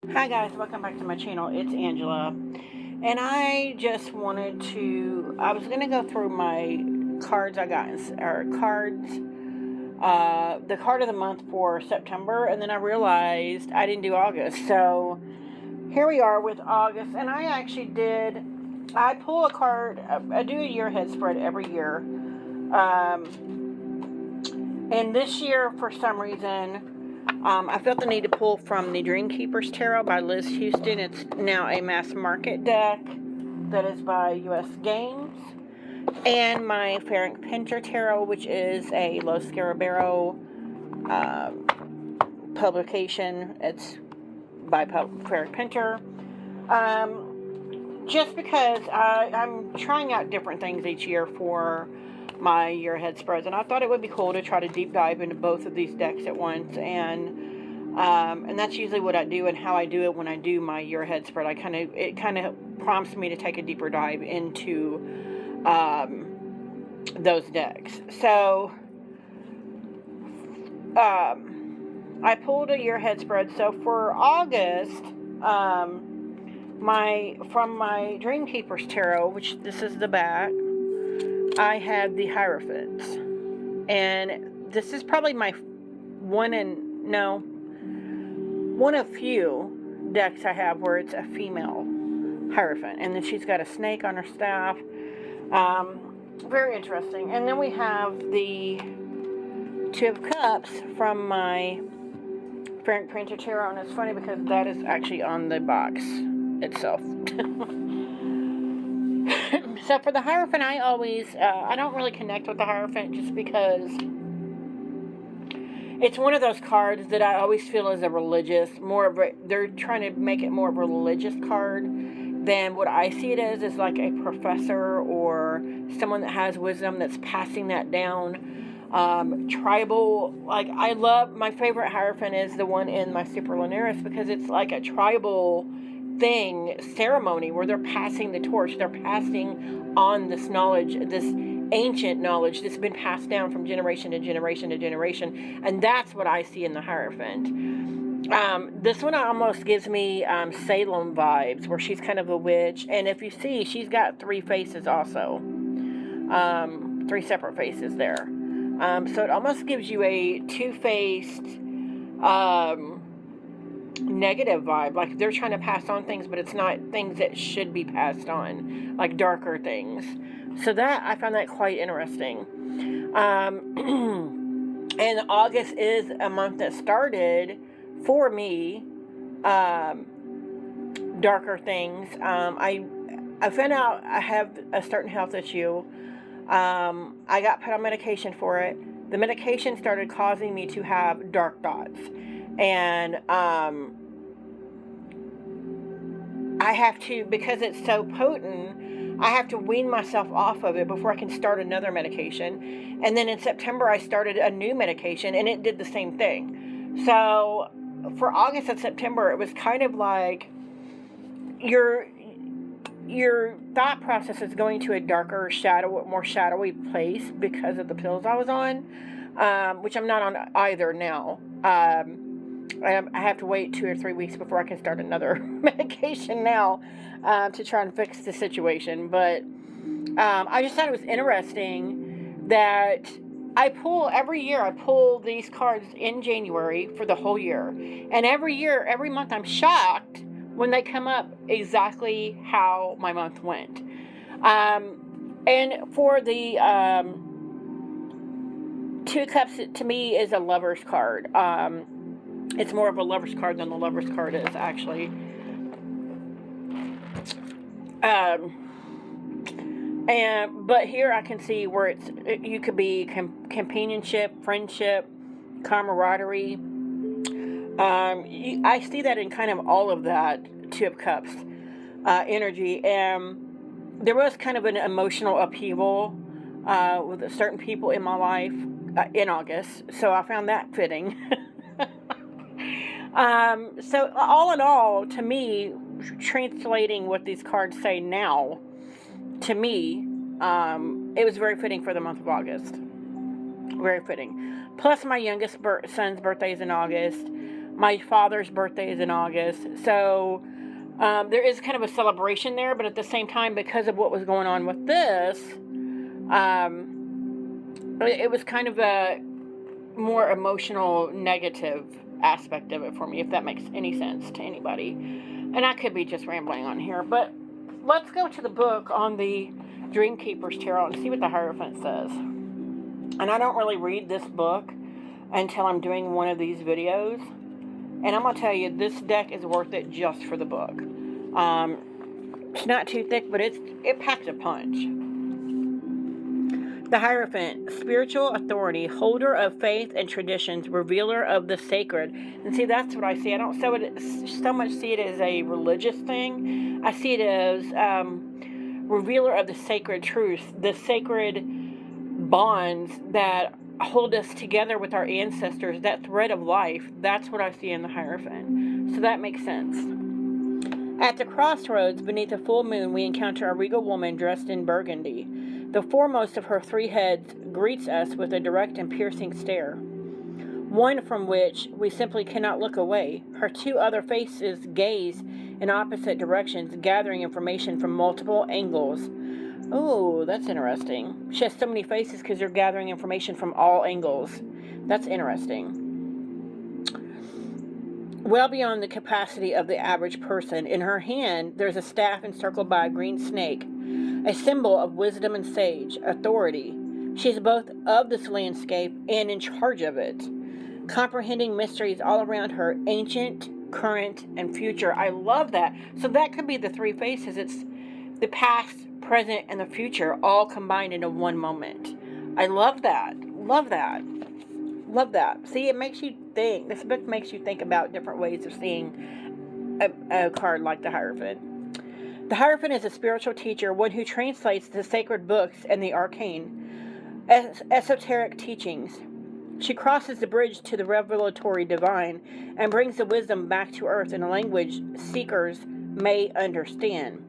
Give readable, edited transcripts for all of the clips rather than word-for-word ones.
Hi guys, welcome back to my channel. It's Angela, and I just wanted to. I was gonna go through my cards I got, or cards, the card of the month for September, and then I realized I didn't do August. So here we are with August, and I actually did. I pull a card. I do a year head spread every year, and this year for some reason. I felt the need to pull from the Dream Keepers Tarot by Liz Houston. It's now a mass market deck that is by U.S. Games. And my Ferric Pinter Tarot, which is a Los Scarabero publication. It's by Ferric Pinter. Just because I'm trying out different things each year for my year ahead spreads, and I thought it would be cool to try to deep dive into both of these decks at once, and that's usually what I do and how I do it when I do my year ahead spread. It kind of prompts me to take a deeper dive into those decks. So I pulled a year ahead spread. So for August, from my Dream Keepers Tarot, which this is the back, I had the Hierophant, and this is probably my one of few decks I have where it's a female Hierophant, and then she's got a snake on her staff. Very interesting. And then we have the Two of Cups from my Ferric Pinter Tarot, and it's funny because that is actually on the box itself. So for the Hierophant, I don't really connect with the Hierophant just because it's one of those cards that I always feel is they're trying to make it more of a religious card than what I see it as like a professor or someone that has wisdom that's passing that down. Tribal, like my favorite Hierophant is the one in my Super Lunaris because it's like a tribal ceremony where they're passing the torch. They're passing on this knowledge, this ancient knowledge that's been passed down from generation to generation to generation, and that's what I see in the Hierophant. This one almost gives me Salem vibes, where she's kind of a witch, and if you see, she's got three faces also, three separate faces there. So it almost gives you a two-faced negative vibe, like they're trying to pass on things, but it's not things that should be passed on, like darker things. So that I found that quite interesting. And August is a month that started for me darker things. I found out I have a certain health issue. I got put on medication for it. The medication started causing me to have dark thoughts. And I have to, because it's so potent, I have to wean myself off of it before I can start another medication. And then in September, I started a new medication, and it did the same thing. So for August and September, it was kind of like your thought process is going to a darker, more shadowy place because of the pills I was on, which I'm not on either now. I have to wait 2 or 3 weeks before I can start another medication now to try and fix the situation. But I just thought it was interesting that every year I pull these cards in January for the whole year. And every month I'm shocked when they come up exactly how my month went. And for the Two Cups, to me, is a lover's card. It's more of a lover's card than the lover's card is, actually. But here I can see where you could be companionship, friendship, camaraderie. I see that in kind of all of that Two of Cups energy. And there was kind of an emotional upheaval with certain people in my life in August, so I found that fitting. So all in all, to me, translating what these cards say now, to me, it was very fitting for the month of August. Very fitting. Plus, my youngest son's birthday is in August. My father's birthday is in August. So there is kind of a celebration there, but at the same time, because of what was going on with this, it was kind of a more emotional, negative aspect of it for me, if that makes any sense to anybody. And I could be just rambling on here, but let's go to the book on the Dreamkeeper's Tarot and see what the Hierophant says. And I don't really read this book until I'm doing one of these videos. And I'm going to tell you, this deck is worth it just for the book. It's not too thick, but it packs a punch. The Hierophant, spiritual authority, holder of faith and traditions, revealer of the sacred. And see, that's what I see. I don't so much see it as a religious thing. I see it as revealer of the sacred truth, the sacred bonds that hold us together with our ancestors, that thread of life. That's what I see in the Hierophant. So that makes sense. At the crossroads, beneath a full moon, we encounter a regal woman dressed in burgundy. The foremost of her three heads greets us with a direct and piercing stare, one from which we simply cannot look away. Her two other faces gaze in opposite directions, gathering information from multiple angles. Oh, that's interesting. She has so many faces because they're gathering information from all angles. That's interesting. Well beyond the capacity of the average person. In her hand, there's a staff encircled by a green snake, a symbol of wisdom and sage, authority. She's both of this landscape and in charge of it, comprehending mysteries all around her, ancient, current, and future. I love that. So that could be the three faces. It's the past, present, and the future all combined into one moment. I love that. Love that. Love that. See, it makes you think. This book makes you think about different ways of seeing a card like the Hierophant. The Hierophant is a spiritual teacher, one who translates the sacred books and the arcane, esoteric teachings. She crosses the bridge to the revelatory divine and brings the wisdom back to earth in a language seekers may understand.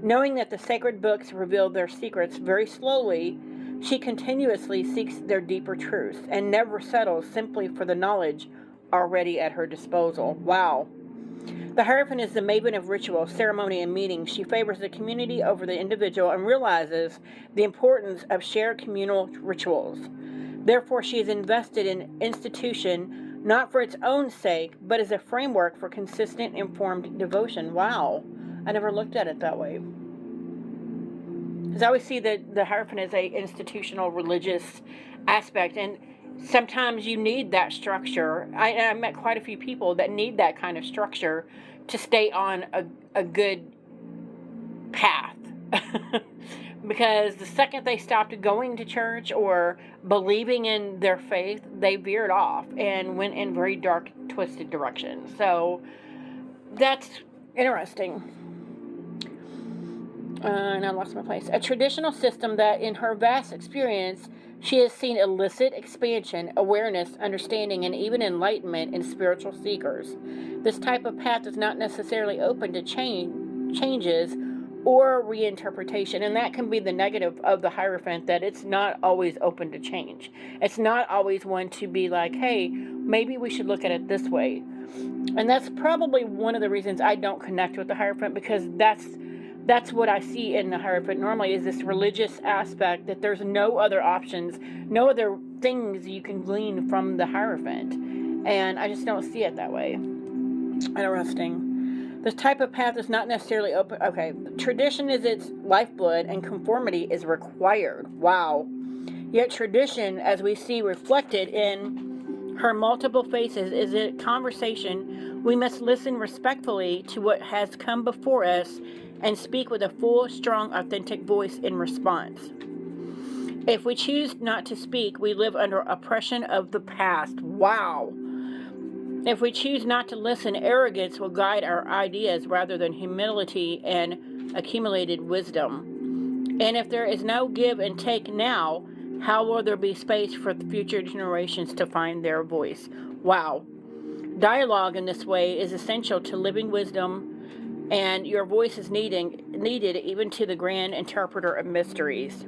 Knowing that the sacred books reveal their secrets very slowly, she continuously seeks their deeper truths and never settles simply for the knowledge already at her disposal. Wow. The Hierophant is the maven of ritual, ceremony, and meeting. She favors the community over the individual and realizes the importance of shared communal rituals. Therefore, she is invested in institution not for its own sake, but as a framework for consistent, informed devotion. Wow. I never looked at it that way. Because I always see the Hierophant as a institutional religious aspect, and sometimes you need that structure. I met quite a few people that need that kind of structure to stay on a good path. Because the second they stopped going to church or believing in their faith, they veered off and went in very dark, twisted directions. So that's interesting. And I lost my place. A traditional system that, in her vast experience, she has seen illicit expansion, awareness, understanding, and even enlightenment in spiritual seekers. This type of path is not necessarily open to changes or reinterpretation, and that can be the negative of the Hierophant, that it's not always open to change. It's not always one to be like, hey, maybe we should look at it this way. And that's probably one of the reasons I don't connect with the Hierophant, because that's what I see in the Hierophant normally, is this religious aspect, that there's no other options, no other things you can glean from the Hierophant. And I just don't see it that way. Interesting. This type of path is not necessarily open. Okay, tradition is its lifeblood and conformity is required. Wow. Yet tradition, as we see reflected in her multiple faces, is a conversation. We must listen respectfully to what has come before us and speak with a full, strong, authentic voice in response. If we choose not to speak, we live under oppression of the past. Wow. If we choose not to listen, arrogance will guide our ideas rather than humility and accumulated wisdom. And if there is no give and take now, how will there be space for the future generations to find their voice? Wow. Dialogue in this way is essential to living wisdom, and your voice is needed even to the grand interpreter of mysteries.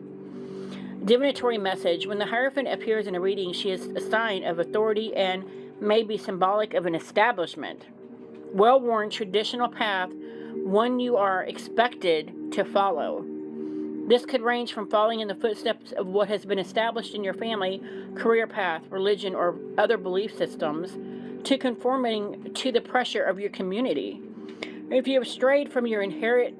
Divinatory message. When the Hierophant appears in a reading, she is a sign of authority and may be symbolic of an establishment, well-worn traditional path, one you are expected to follow. This could range from following in the footsteps of what has been established in your family, career path, religion, or other belief systems, to conforming to the pressure of your community. If you have strayed from your inherited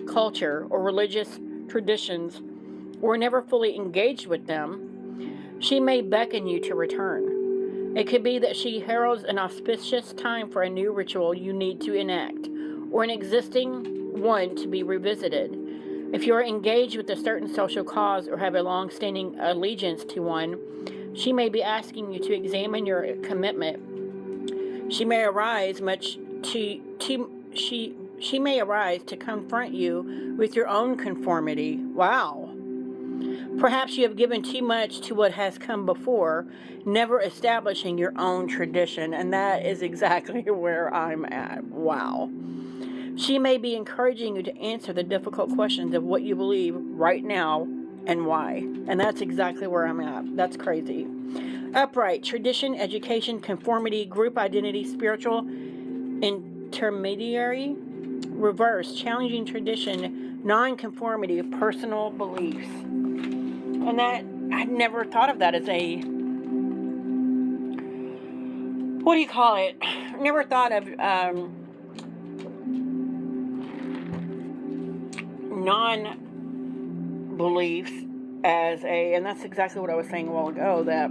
culture or religious traditions, or never fully engaged with them, she may beckon you to return. It could be that she heralds an auspicious time for a new ritual you need to enact, or an existing one to be revisited. If you are engaged with a certain social cause or have a long-standing allegiance to one, she may be asking you to examine your commitment. She may arise to confront you with your own conformity. Wow. Perhaps you have given too much to what has come before, never establishing your own tradition, and that is exactly where I'm at. Wow. She may be encouraging you to answer the difficult questions of what you believe right now and why. And that's exactly where I'm at. That's crazy. Upright, tradition, education, conformity, group identity, spiritual, intermediary. Reverse, challenging tradition, non-conformity, personal beliefs. And that, I'd never thought of that as a, what do you call it? Never thought of non-beliefs as a, and that's exactly what I was saying a while ago, that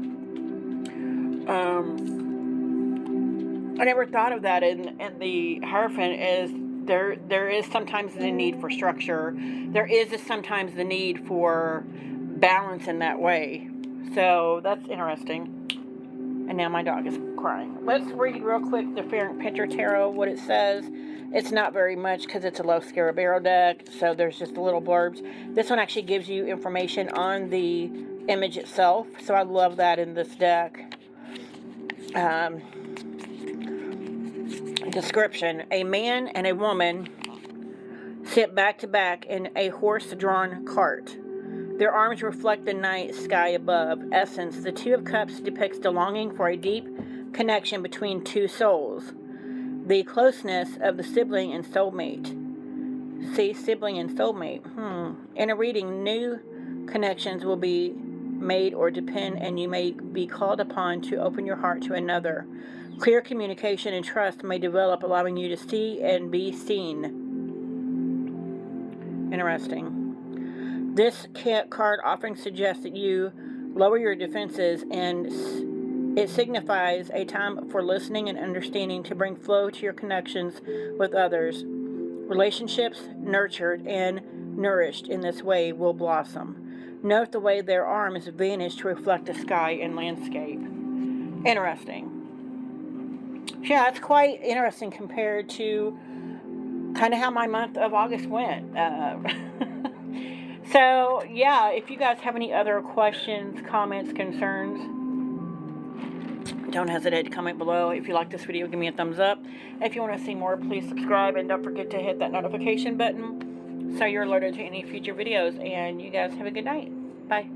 I never thought of that in the Hierophant is there is sometimes the need for structure. There is sometimes the need for balance in that way. So that's interesting. And now my dog is crying. Let's read real quick the Hierophant Picture Tarot, what it says. It's not very much because it's a low Scarabeo deck, so there's just a little blurbs. This one actually gives you information on the image itself, so I love that in this deck. Description: a man and a woman sit back to back in a horse-drawn cart. Their arms reflect the night sky above. Essence: the Two of Cups depicts the longing for a deep connection between two souls. The closeness of the sibling and soulmate. See, sibling and soulmate. In a reading, new connections will be made or depend, and you may be called upon to open your heart to another. Clear communication and trust may develop, allowing you to see and be seen. Interesting. This card offering suggests that you lower your defenses, and it signifies a time for listening and understanding to bring flow to your connections with others. Relationships nurtured and nourished in this way will blossom. Note the way their arms vanish to reflect the sky and landscape. Interesting. Yeah, it's quite interesting compared to kind of how my month of August went. So, yeah, if you guys have any other questions, comments, concerns, don't hesitate to comment below. If you like this video, give me a thumbs up. If you want to see more, please subscribe, and don't forget to hit that notification button so you're alerted to any future videos. And you guys have a good night. Bye.